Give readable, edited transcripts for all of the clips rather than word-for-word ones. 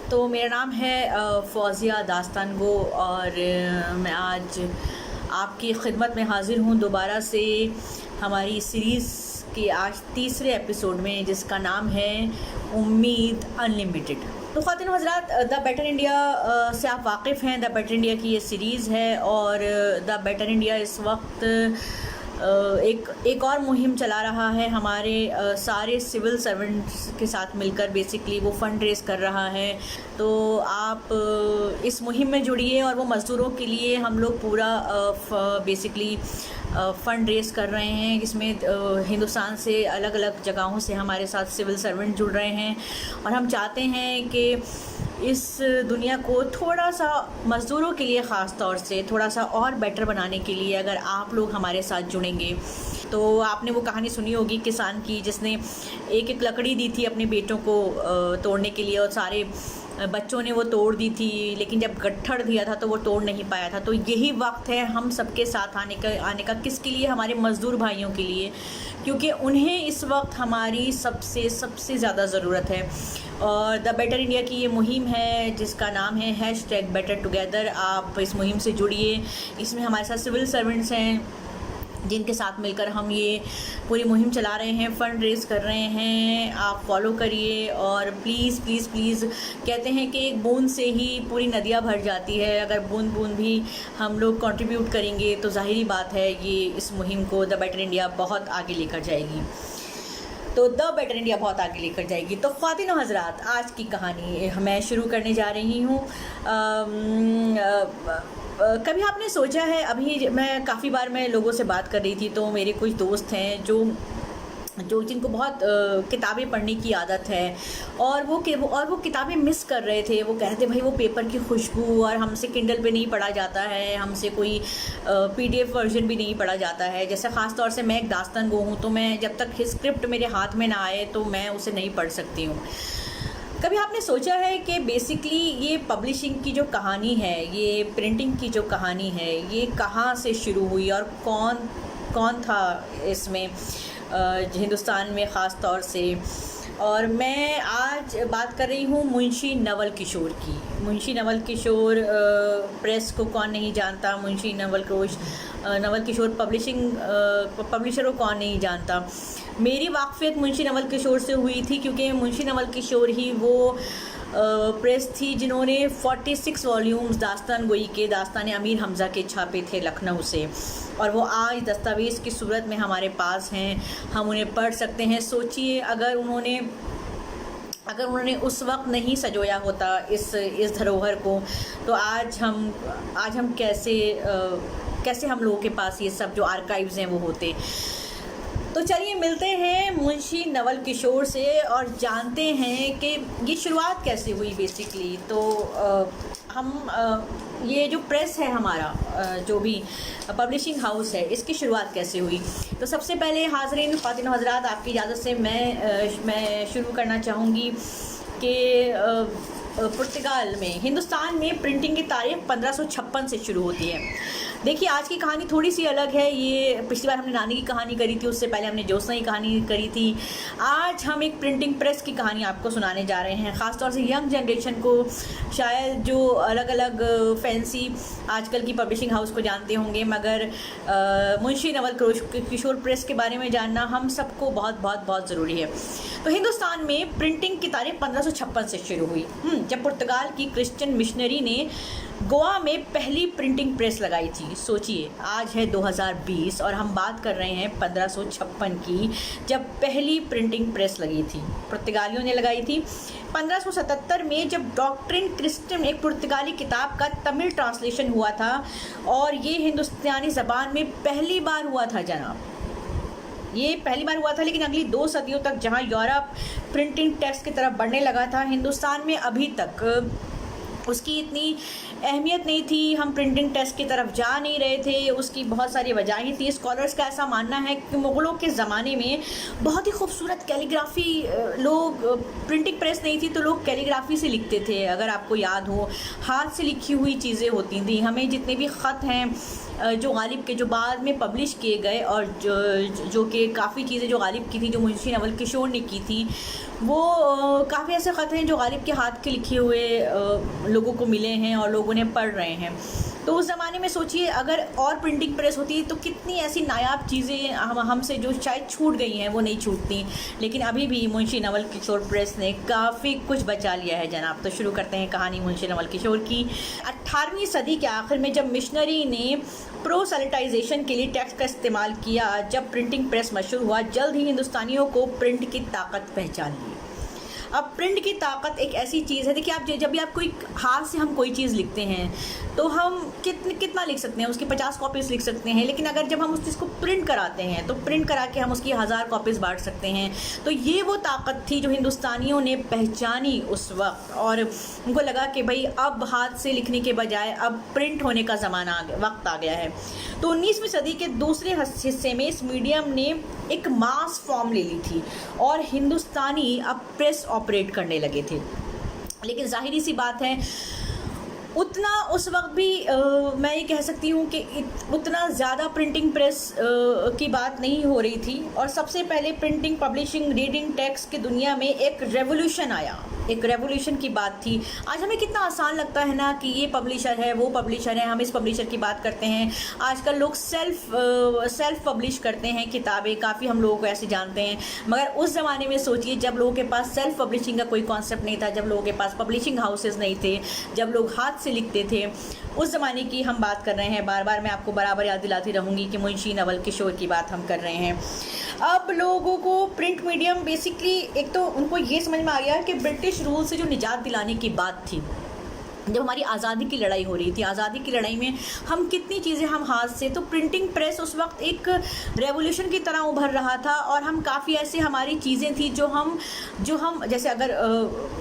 तो मेरा नाम है फ़ौज़िया दास्तान गो और मैं आज आपकी खिदमत में हाज़िर हूँ दोबारा से हमारी सीरीज़ के आज तीसरे एपिसोड में, जिसका नाम है उम्मीद अनलिमिटेड। तो ख़वातीन हज़रात, द बेटर इंडिया से आप वाकिफ़ हैं। द बेटर इंडिया की ये सीरीज़ है और द बेटर इंडिया इस वक्त एक और मुहिम चला रहा है। हमारे सारे सिविल सर्वेंट्स के साथ मिलकर बेसिकली वो फ़ंड रेज़ कर रहा है। तो आप इस मुहिम में जुड़िए और वो मज़दूरों के लिए हम लोग पूरा बेसिकली फ़ंड रेज़ कर रहे हैं। इसमें हिंदुस्तान से अलग अलग जगहों से हमारे साथ सिविल सर्वेंट जुड़ रहे हैं और हम चाहते हैं कि इस दुनिया को थोड़ा सा मज़दूरों के लिए ख़ास तौर से थोड़ा सा और बेटर बनाने के लिए अगर आप लोग हमारे साथ जुड़ेंगे। तो आपने वो कहानी सुनी होगी किसान की, जिसने एक एक लकड़ी दी थी अपने बेटों को तोड़ने के लिए और सारे बच्चों ने वो तोड़ दी थी, लेकिन जब गट्ठर दिया था तो वो तोड़ नहीं पाया था। तो यही वक्त है हम सबके साथ आने का किसके लिए? हमारे मज़दूर भाइयों के लिए, क्योंकि उन्हें इस वक्त हमारी सबसे ज़्यादा ज़रूरत है। और द बेटर इंडिया की ये मुहिम है जिसका नाम है #BetterTogether। आप इस मुहिम से जुड़िए। इसमें हमारे साथ सिविल सर्वेंट्स हैं जिनके साथ मिलकर हम ये पूरी मुहिम चला रहे हैं, फ़ंड रेज़ कर रहे हैं। आप फॉलो करिए और प्लीज़ प्लीज़ प्लीज़, कहते हैं कि एक बूंद से ही पूरी नदियाँ भर जाती है। अगर बूंद बूंद भी हम लोग कंट्रीब्यूट करेंगे तो ज़ाहिरी बात है ये इस मुहिम को द बेटर इंडिया बहुत आगे लेकर जाएगी। तो द बेटर इंडिया बहुत आगे लेकर जाएगी। तो ख़वातीन और हज़रात, आज की कहानी मैं शुरू करने जा रही हूँ। कभी आपने सोचा है, अभी मैं काफ़ी बार मैं लोगों से बात कर रही थी तो मेरे कुछ दोस्त हैं जो जिनको बहुत किताबें पढ़ने की आदत है और वो किताबें मिस कर रहे थे। वो कहते भाई वो पेपर की खुशबू, और हमसे किंडल पे नहीं पढ़ा जाता है, हमसे कोई PDF वर्जन भी नहीं पढ़ा जाता है। जैसे ख़ास तौर से मैं एक दास्तान गो हूँ, तो मैं जब तक स्क्रिप्ट मेरे हाथ में ना आए तो मैं उसे नहीं पढ़ सकती हूँ। कभी आपने सोचा है कि बेसिकली ये पब्लिशिंग की जो कहानी है, ये प्रिंटिंग की जो कहानी है, ये कहाँ से शुरू हुई और कौन था इसमें हिंदुस्तान में ख़ास तौर से? और मैं आज बात कर रही हूँ मुंशी नवल किशोर की। मुंशी नवल किशोर प्रेस को कौन नहीं जानता? मुंशी नवल किशोर पब्लिशर को कौन नहीं जानता? मेरी वाक़फ़ियत मुंशी नवल किशोर से हुई थी क्योंकि मुंशी नवल किशोर ही वो प्रेस थी जिन्होंने 46 वॉल्यूम्स दास्तान गोई के, दास्तान अमीर हमज़ा के छापे थे लखनऊ से, और वो आज दस्तावेज़ की सूरत में हमारे पास हैं। हम उन्हें पढ़ सकते हैं। सोचिए अगर उन्होंने उस वक्त नहीं संजोया होता इस धरोहर को, तो आज हम कैसे हम लोगों के पास ये सब जो आर्काइव्स हैं वो होते। तो चलिए मिलते हैं मुंशी नवल किशोर से और जानते हैं कि ये शुरुआत कैसे हुई बेसिकली। तो ये जो प्रेस है हमारा, जो भी पब्लिशिंग हाउस है, इसकी शुरुआत कैसे हुई। तो सबसे पहले हाज़रीन ख़वातीन हज़रात, आपकी इजाज़त से मैं शुरू करना चाहूँगी कि पुर्तगाल में, हिंदुस्तान में प्रिंटिंग की तारीख़ 1556 से शुरू होती है। देखिए आज की कहानी थोड़ी सी अलग है। ये पिछली बार हमने नानी की कहानी करी थी, उससे पहले हमने ज्योत्सना की कहानी करी थी। आज हम एक प्रिंटिंग प्रेस की कहानी आपको सुनाने जा रहे हैं, ख़ास तौर से यंग जनरेशन को। शायद जो अलग अलग फैंसी आजकल की पब्लिशिंग हाउस को जानते होंगे, मगर मुंशी नवल किशोर प्रेस के बारे में जानना हम सबको बहुत बहुत बहुत ज़रूरी है। तो हिंदुस्तान में प्रिंटिंग की तारीख़ 1556 से शुरू हुई, जब पुर्तगाल की क्रिश्चियन मिशनरी ने गोवा में पहली प्रिंटिंग प्रेस लगाई थी। सोचिए आज है 2020 और हम बात कर रहे हैं 1556 की, जब पहली प्रिंटिंग प्रेस लगी थी। पुर्तगालियों ने लगाई थी। 1577 में जब डॉक्ट्रिन क्रिस्टम, एक पुर्तगाली किताब का तमिल ट्रांसलेशन हुआ था, और ये हिंदुस्तानी ज़बान में पहली बार हुआ था जनाब। ये पहली बार हुआ था, लेकिन अगली 2 सदियों तक जहाँ यूरोप प्रिंटिंग टेक्स्ट की तरफ बढ़ने लगा था, हिंदुस्तान में अभी तक उसकी इतनी अहमियत नहीं थी। हम प्रिंटिंग टेस्ट की तरफ जा नहीं रहे थे। उसकी बहुत सारी वजहें थी। स्कॉलर्स का ऐसा मानना है कि मुग़लों के ज़माने में बहुत ही खूबसूरत कैलीग्राफी, लोग प्रिंटिंग प्रेस नहीं थी तो लोग कैलीग्राफी से लिखते थे। अगर आपको याद हो, हाथ से लिखी हुई चीज़ें होती थी। हमें जितने भी ख़त हैं जो गालिब के जो बाद में पब्लिश किए गए और जो कि काफ़ी चीज़ें जो गालिब की थी, जो मुंशी नवल किशोर ने की थी, वो काफ़ी ऐसे ख़त हैं जो गालिब के हाथ के लिखे हुए लोगों को मिले हैं और लोग उन्हें पढ़ रहे हैं। तो उस ज़माने में सोचिए अगर और प्रिंटिंग प्रेस होती तो कितनी ऐसी नायाब चीज़ें हमसे जो शायद छूट गई हैं वो नहीं छूटती। लेकिन अभी भी मुंशी नवल किशोर प्रेस ने काफ़ी कुछ बचा लिया है जनाब। तो शुरू करते हैं कहानी मुंशी नवल किशोर की। 18वीं सदी के आखिर में जब मिशनरी ने प्रोसेल्टाइजेशन के लिए टैक्स का इस्तेमाल किया, जब प्रिंटिंग प्रेस मशहूर हुआ, जल्द ही हिंदुस्तानियों को प्रिंट की ताकत पहचान ली। अब प्रिंट की ताकत एक ऐसी चीज़ है, देखिए आप जब भी आप कोई हाथ से हम कोई चीज़ लिखते हैं तो हम कितना लिख सकते हैं, उसकी 50 कॉपीज़ लिख सकते हैं। लेकिन अगर जब हम उस चीज़ को प्रिंट कराते हैं तो प्रिंट करा के हम उसकी 1000 कॉपीज़ बांट सकते हैं। तो ये वो ताकत थी जो हिंदुस्तानियों ने पहचानी उस वक्त, और उनको लगा कि भाई अब हाथ से लिखने के बजाय अब प्रिंट होने का ज़माना वक्त आ गया है। तो 19वीं सदी के दूसरे हिस्से में इस मीडियम ने एक मास फॉर्म ले ली थी और हिंदुस्तानी अब प्रेस ऑपरेट करने लगे थे। लेकिन जाहिर सी बात है उतना उस वक्त भी मैं ये कह सकती हूँ कि उतना ज़्यादा प्रिंटिंग प्रेस की बात नहीं हो रही थी। और सबसे पहले प्रिंटिंग, पब्लिशिंग, रीडिंग, टेक्स्ट की दुनिया में एक रेवोल्यूशन आया, एक रेवोल्यूशन की बात थी। आज हमें कितना आसान लगता है ना कि ये पब्लिशर है, वो पब्लिशर है, हम इस पब्लिशर की बात करते हैं। आजकल लोग सेल्फ पब्लिश करते हैं किताबें, काफ़ी हम लोगों को ऐसे जानते हैं। मगर उस ज़माने में सोचिए जब लोगों के पास सेल्फ पब्लिशिंग का कोई कॉन्सेप्ट नहीं था, जब लोगों के पास पब्लिशिंग हाउसेस नहीं थे, जब लोग हाथ से लिखते थे, उस ज़माने की हम बात कर रहे हैं। बार बार मैं आपको बराबर याद दिलाती रहूँगी कि मुंशी नवल किशोर की बात हम कर रहे हैं। अब लोगों को प्रिंट मीडियम बेसिकली, एक तो उनको ये समझ में आ गया कि ब्रिटिश रूल से जो निजात दिलाने की बात थी, जब हमारी आज़ादी की लड़ाई हो रही थी, आज़ादी की लड़ाई में हम कितनी चीज़ें हम हाथ से, तो प्रिंटिंग प्रेस उस वक्त एक रेवोल्यूशन की तरह उभर रहा था। और हम काफ़ी ऐसे हमारी चीज़ें थी जो हम जैसे अगर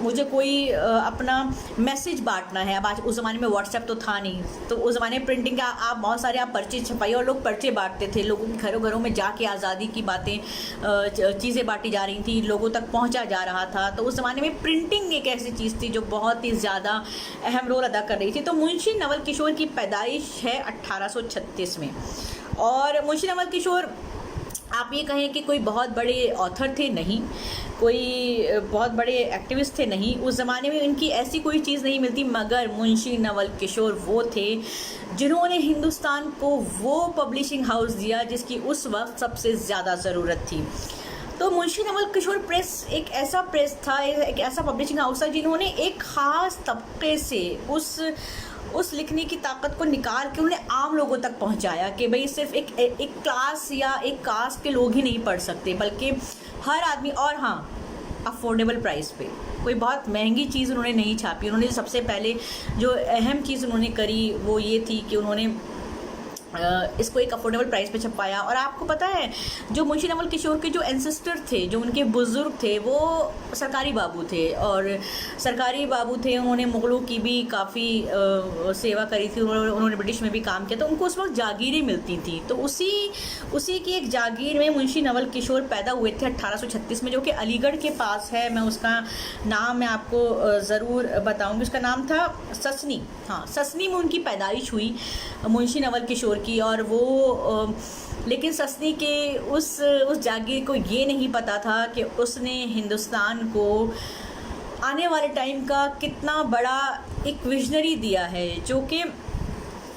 मुझे कोई अपना मैसेज बांटना है, अब आज उस ज़माने में व्हाट्सएप तो था नहीं, तो उस ज़माने में प्रिंटिंग का आप बहुत सारे आप पर्चे छपाइए और लोग पर्चे बांटते थे, लोगों के घरों घरों में जाके आज़ादी की बातें, चीज़ें बांटी जा रही थी, लोगों तक पहुँचा जा रहा था। तो उस ज़माने में प्रिंटिंग एक ऐसी चीज़ थी जो बहुत ही ज़्यादा अहम रोल अदा कर रही थी। तो मुंशी नवल किशोर की पैदाइश है 1836 में। और मुंशी नवल किशोर, आप ये कहें कि कोई बहुत बड़े ऑथर थे, नहीं, कोई बहुत बड़े एक्टिविस्ट थे, नहीं, उस ज़माने में उनकी ऐसी कोई चीज़ नहीं मिलती। मगर मुंशी नवल किशोर वो थे जिन्होंने हिंदुस्तान को वो पब्लिशिंग हाउस दिया जिसकी उस वक्त सबसे ज़्यादा ज़रूरत थी। तो मुंशी नवल किशोर प्रेस एक ऐसा प्रेस था, एक ऐसा पब्लिशिंग हाउस था जिन्होंने एक ख़ास तबके से उस लिखने की ताकत को निकाल के उन्हें आम लोगों तक पहुंचाया कि भाई सिर्फ एक क्लास या एक कास्ट के लोग ही नहीं पढ़ सकते, बल्कि हर आदमी। और हाँ, अफोर्डेबल प्राइस पे, कोई बहुत महंगी चीज़ उन्होंने नहीं छापी। उन्होंने सबसे पहले जो अहम चीज़ उन्होंने करी वो ये थी कि उन्होंने इसको एक अफोर्डेबल प्राइस पे छपाया। और आपको पता है जो मुंशी नवल किशोर के जो एंसेस्टर थे, जो उनके बुज़ुर्ग थे, वो सरकारी बाबू थे, और सरकारी बाबू थे। उन्होंने मुग़लों की भी काफ़ी सेवा करी थी, उन्होंने ब्रिटिश में भी काम किया, तो उनको उस वक्त जागीरें मिलती थी। तो उसी की एक जागीर में मुंशी नवल किशोर पैदा हुए थे 1836 में, जो कि अलीगढ़ के पास है। मैं उसका नाम मैं आपको ज़रूर बताऊँगी। उसका नाम था ससनी। हाँ, ससनी में उनकी पैदाइश हुई मुंशी नवल किशोर की। और वो लेकिन ससनी के उस जागीर को ये नहीं पता था कि उसने हिंदुस्तान को आने वाले टाइम का कितना बड़ा एक विजनरी दिया है, जो कि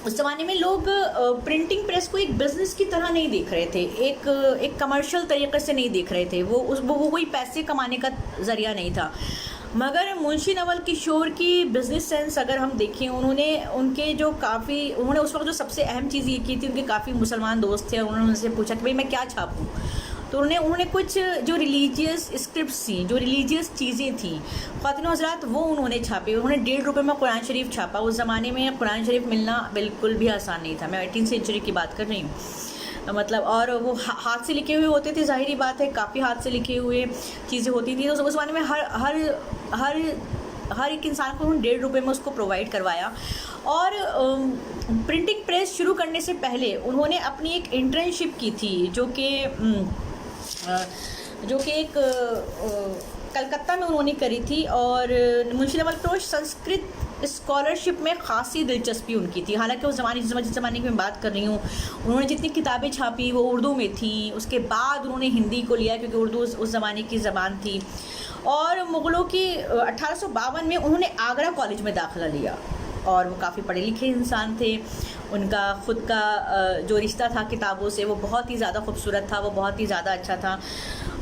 उस ज़माने में लोग प्रिंटिंग प्रेस को एक बिज़नेस की तरह नहीं देख रहे थे, एक कमर्शियल तरीके से नहीं देख रहे थे। वो कोई पैसे कमाने का ज़रिया नहीं था। मगर मुंशी नवल किशोर की बिज़नेस सेंस अगर हम देखें, उन्होंने उस वक्त जो सबसे अहम चीज़ ये की थी, उनके काफ़ी मुसलमान दोस्त थे, उन्होंने उनसे पूछा कि भाई मैं क्या छापूँ। तो उन्होंने कुछ जो रिलीजियस स्क्रिप्ट्स थी, जो रिलीजियस चीज़ें थी, ख़वातीन हज़रात, वो उन्होंने छापे। उन्होंने 1.5 रुपये में कुरान शरीफ छापा। उस ज़माने में कुरान शरीफ मिलना बिल्कुल भी आसान नहीं था। मैं 18वीं सेंचुरी की बात कर रही हूँ, मतलब। और वो हाथ से लिखे हुए होते थे, ज़ाहिरी बात है, काफ़ी हाथ से लिखे हुए चीज़ें होती थी। तो उस ज़माने में हर एक इंसान को उन्होंने 1.5 रुपये में उसको प्रोवाइड करवाया। और प्रिंटिंग प्रेस शुरू करने से पहले उन्होंने अपनी एक इंटर्नशिप की थी, जो कि एक कलकत्ता में उन्होंने करी थी। और मुंशी नवल किशोर संस्कृत स्कॉलरशिप में खासी दिलचस्पी उनकी थी। हालांकि उस जिस ज़माने की मैं बात कर रही हूँ, उन्होंने जितनी किताबें छापी वो उर्दू में थी। उसके बाद उन्होंने हिंदी को लिया क्योंकि उर्दू उस ज़माने की ज़बान थी। और मुग़लों की 1852 में उन्होंने आगरा कॉलेज में दाखिला लिया और वो काफ़ी पढ़े लिखे इंसान थे। उनका ख़ुद का जो रिश्ता था किताबों से वो बहुत ही ज़्यादा खूबसूरत था, वो बहुत ही ज़्यादा अच्छा था।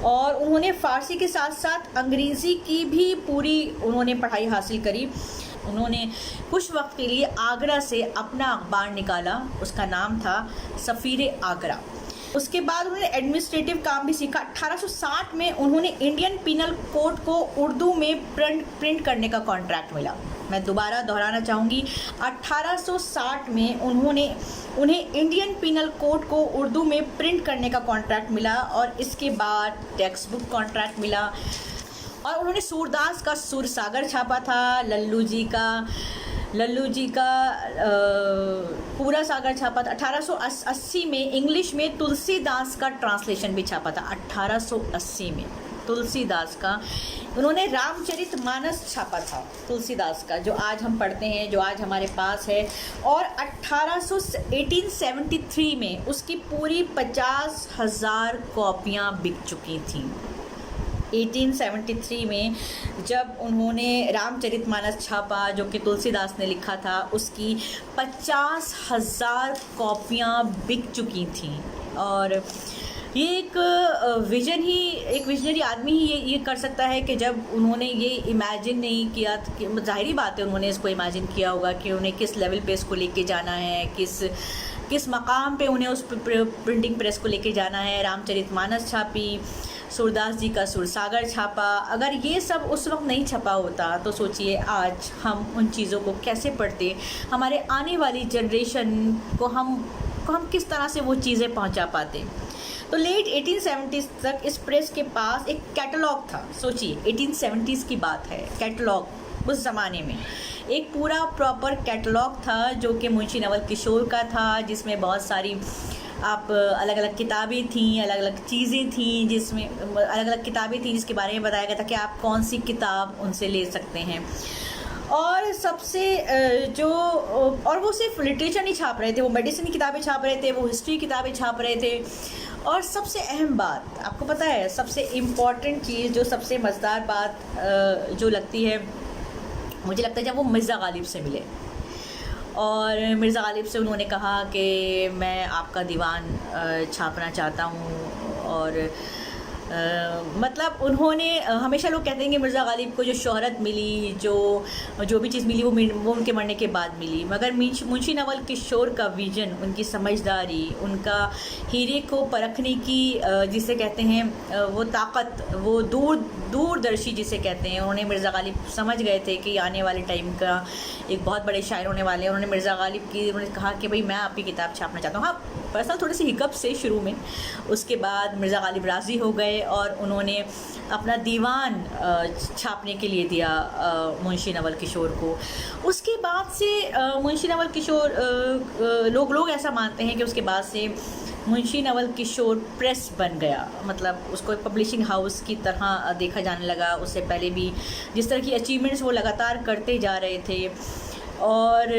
और उन्होंने फ़ारसी के साथ साथ अंग्रेज़ी की भी पूरी उन्होंने पढ़ाई हासिल करी। उन्होंने कुछ वक्त के लिए आगरा से अपना अखबार निकाला, उसका नाम था सफ़ीर आगरा। उसके बाद उन्होंने एडमिनिस्ट्रेटिव काम भी सीखा। 1860 में उन्होंने इंडियन पीनल कोड को उर्दू में प्रिंट करने का कॉन्ट्रैक्ट मिला। मैं दोबारा दोहराना चाहूँगी, 1860 में उन्हें इंडियन पीनल कोड को उर्दू में प्रिंट करने का कॉन्ट्रैक्ट मिला और इसके बाद टेक्स्ट बुक कॉन्ट्रैक्ट मिला। और उन्होंने सूरदास का सुरसागर छापा था, लल्लू जी का पूरा सागर छापा था। 1880 में इंग्लिश में तुलसीदास का ट्रांसलेशन भी छापा था। 1880 में तुलसीदास का उन्होंने रामचरितमानस छापा था, तुलसीदास का, जो आज हम पढ़ते हैं, जो आज हमारे पास है। और 1873 में उसकी पूरी 50,000 कॉपियाँ बिक चुकी थीं। 1873 में जब उन्होंने रामचरितमानस छापा जो कि तुलसीदास ने लिखा था, उसकी 50,000 कॉपियाँ बिक चुकी थीं। और ये एक विजनरी आदमी ही ये कर सकता है कि जब उन्होंने ये इमेजिन नहीं किया, ज़ाहिरी बात है उन्होंने इसको इमेजिन किया होगा कि उन्हें किस लेवल पे इसको लेके जाना है, किस मकाम पे उन्हें उस प्रिंटिंग प्रेस को लेके जाना है। रामचरितमानस छापी, सूरदास जी का सुरसागर छापा। अगर ये सब उस वक्त नहीं छपा होता तो सोचिए आज हम उन चीज़ों को कैसे पढ़ते, हमारे आने वाली जनरेशन को हम किस तरह से वो चीज़ें पहुंचा पाते। तो लेट 1870s तक इस प्रेस के पास एक कैटलॉग था। सोचिए 1870s की बात है, कैटलॉग उस ज़माने में एक पूरा प्रॉपर कैटलॉग था जो कि मुंशी नवल किशोर का था, जिसमें बहुत सारी आप अलग अलग किताबें थीं, अलग अलग चीज़ें थीं, जिसमें अलग अलग किताबें थीं जिसके बारे में बताया गया था कि आप कौन सी किताब उनसे ले सकते हैं। और सबसे और वो सिर्फ लिटरेचर नहीं छाप रहे थे, वो मेडिसिन की किताबें छाप रहे थे, वो हिस्ट्री किताबें छाप रहे थे। और सबसे अहम बात आपको पता है, सबसे इम्पॉर्टेंट चीज़, जो सबसे मज़ेदार बात जो लगती है, मुझे लगता है जब वो मिर्ज़ा गालिब से मिले और मिर्ज़ा गालिब से उन्होंने कहा कि मैं आपका दीवान छापना चाहता हूँ। और मतलब उन्होंने हमेशा लोग कहते हैं कि मिर्ज़ा गालिब को जो शोहरत मिली, जो भी चीज़ मिली वो उनके मरने के बाद मिली, मगर मुंशी नवल किशोर का विजन, उनकी समझदारी, उनका हीरे को परखने की जिसे कहते हैं वो ताकत, वो दूरदर्शी जिसे कहते हैं, उन्होंने मिर्ज़ा गालिब समझ गए थे कि आने वाले टाइम का एक बहुत बड़े शायर होने वाले हैं। उन्होंने मिर्ज़ा गालिब की उन्होंने कहा कि भाई मैं आपकी किताब छापना चाहता हूँ। हाँ, पर्सनल थोड़े से हिकअप से शुरू में, उसके बाद मिर्ज़ा गालिब राज़ी हो गए और उन्होंने अपना दीवान छापने के लिए दिया मुंशी नवल किशोर को। उसके बाद से मुंशी नवल किशोर लोग ऐसा मानते हैं कि उसके बाद से मुंशी नवल किशोर प्रेस बन गया, मतलब उसको एक पब्लिशिंग हाउस की तरह देखा जाने लगा। उससे पहले भी जिस तरह की अचीवमेंट्स वो लगातार करते जा रहे थे। और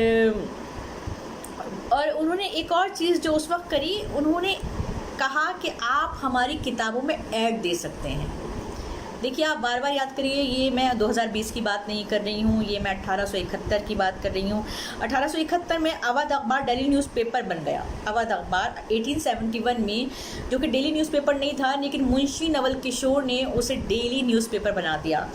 उन्होंने एक और चीज़ जो उस वक्त करी, उन्होंने कहा कि आप हमारी किताबों में ऐड दे सकते हैं। देखिए आप बार बार याद करिए, ये मैं 2020 की बात नहीं कर रही हूँ, ये मैं 1871 की बात कर रही हूँ। 1871 में अवध अखबार डेली न्यूज़पेपर बन गया। अवध अखबार 1871 में, जो कि डेली न्यूज़पेपर नहीं था, लेकिन मुंशी नवल किशोर ने उसे डेली न्यूज़पेपर बना दिया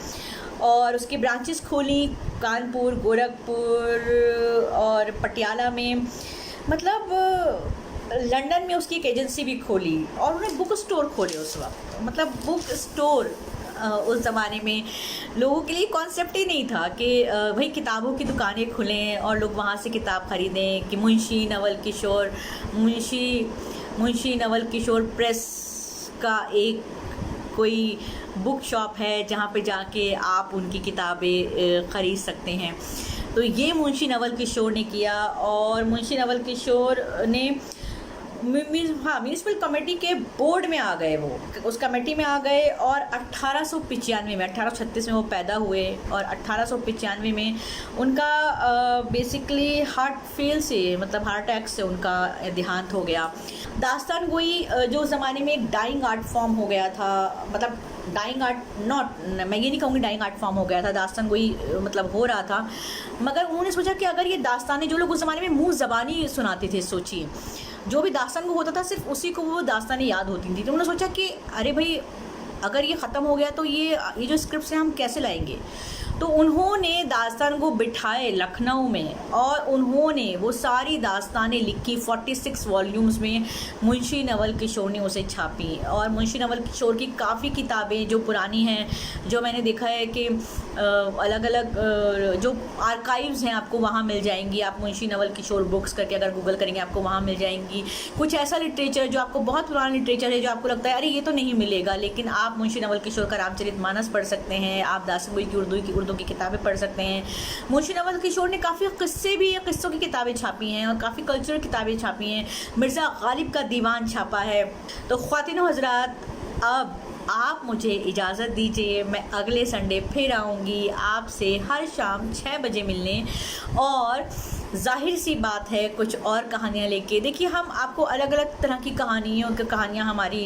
और उसकी ब्रांचेस खोली कानपुर, गोरखपुर और पटियाला में, मतलब लंदन में उसकी एक एजेंसी भी खोली और उन्होंने बुक स्टोर खोले उस वक्त। मतलब बुक स्टोर उस ज़माने में लोगों के लिए कॉन्सेप्ट ही नहीं था कि भाई किताबों की दुकानें खुलें और लोग वहाँ से किताब ख़रीदें, कि मुंशी नवल किशोर प्रेस का एक कोई बुक शॉप है जहाँ पे जाके आप उनकी किताबें ख़रीद सकते हैं। तो ये मुंशी नवल किशोर ने किया और मुंशी नवल किशोर ने म्यूनिसिपल कमेटी के बोर्ड में आ गए, वो उस कमेटी में आ गए और 1895 में, 1836 में वो पैदा हुए और 1895 में उनका बेसिकली हार्ट फेल से, मतलब हार्ट अटैक से उनका देहांत हो गया। दास्तान गोई जो ज़माने में एक डाइंग आर्ट फॉर्म हो गया था, मतलब डाइंग आर्ट नॉट, मैं ये नहीं कहूँगी डाइंग आर्ट फॉर्म हो गया था, दास्तान गोई मतलब हो रहा था, मगर उन्होंने सोचा कि अगर ये दास्तानें, जो लोग उस ज़माने में मुँह ज़बानी सुनाते थे, सोचिए जो भी दास्तान को होता था सिर्फ उसी को वो दास्तानें याद होती थी, तो उन्होंने सोचा कि अरे भाई अगर ये ख़त्म हो गया तो ये जो स्क्रिप्ट हैं हम कैसे लाएंगे। तो उन्होंने दास्तान को बिठाए लखनऊ में और उन्होंने वो सारी दास्तानें लिखी 46 वॉल्यूम्स में। मुंशी नवल किशोर ने उसे छापी और मुंशी नवल किशोर की काफ़ी किताबें जो पुरानी हैं, जो मैंने देखा है कि अलग अलग जो आर्काइव्स हैं आपको वहाँ मिल जाएंगी। आप मुंशी नवल किशोर बुक्स करके अगर गूगल करेंगे आपको वहाँ मिल जाएंगी। कुछ ऐसा लिटरेचर जो आपको बहुत पुराना लिटरेचर है, जो आपको लगता है अरे ये तो नहीं मिलेगा, लेकिन आप मुंशी नवल किशोर का रामचरितमानस पढ़ सकते हैं, आप दास्तान गोई की उर्दू की किताबें पढ़ सकते हैं। मुंशी नवल किशोर ने काफ़ी किस्सों की किताबें छापी हैं और काफ़ी कल्चरल किताबें छापी हैं। मिर्ज़ा गालिब का दीवान छापा है। तो ख्वातीनो हज़रात, अब आप मुझे इजाज़त दीजिए, मैं अगले संडे फिर आऊँगी आपसे हर शाम 6 बजे मिलने, और जाहिर सी बात है कुछ और कहानियाँ लेके। देखिए हम आपको अलग अलग तरह की कहानियाँ हमारी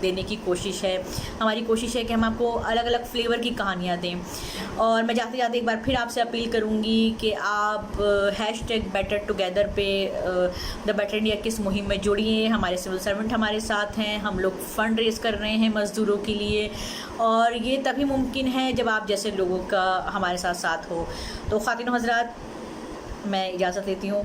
देने की कोशिश है। हमारी कोशिश है कि हम आपको अलग अलग फ्लेवर की कहानियाँ दें। और मैं जाते जाते एक बार फिर आपसे अपील करूँगी कि आप #BetterTogether पे द बेटर इंडिया की इस मुहिम में जुड़िए। हमारे सिविल सर्वेंट हमारे साथ हैं, हम लोग फ़ंड रेज़ कर रहे हैं मज़दूरों के लिए, और ये तभी मुमकिन है जब आप जैसे लोगों का हमारे साथ साथ हो। तो ख़वातीनो हज़रात, मैं इजाज़त लेती हूँ।